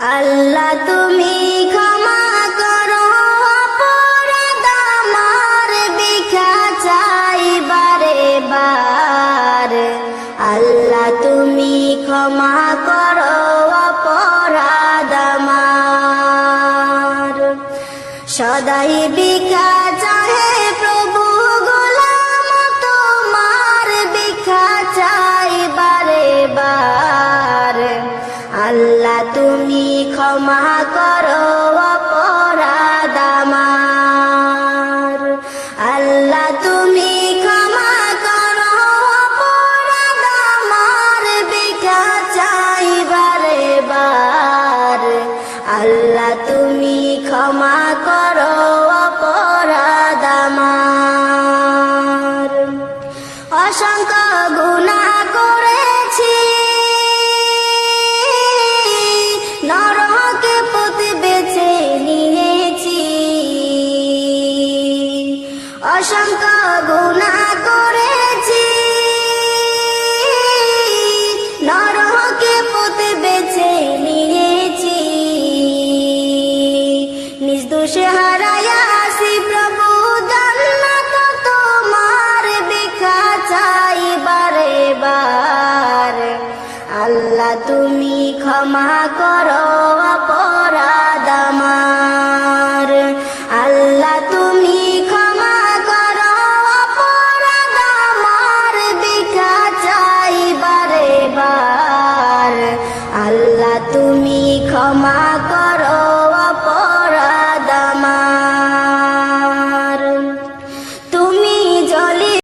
আল্লাহ তুমি ক্ষমা করো অপরাধ আমার, ভিক্ষা চাই বারে বার। আল্লাহ তুমি ক্ষমা করো অপরাধ আমার। সদাই ভিক্ষা চাহে প্রভু, গোলাম তোমার, ভিক্ষা চাই বারে বার। আল্লাহ তুমি ক্ষমা করো অপরাধ আমার। আল্লাহ তুমি ক্ষমা করো অপরাধ আমার, ভিক্ষা চাই বারে বার। আল্লাহ তুমি ক্ষমা করো অপরাধ আমার। অসংখ্য গুনাহ করেছি, নরকে পথ বেছে নিয়েছি। অসংখ্য গুনাহ করেছি, নরকে পথ বেছে নিয়েছি। নিজ দোষে হারাইয়াছি প্রভু, জান্নাত তোমার, ভিক্ষা চাই বারে বার। আল্লাহ তুমি ক্ষমা করো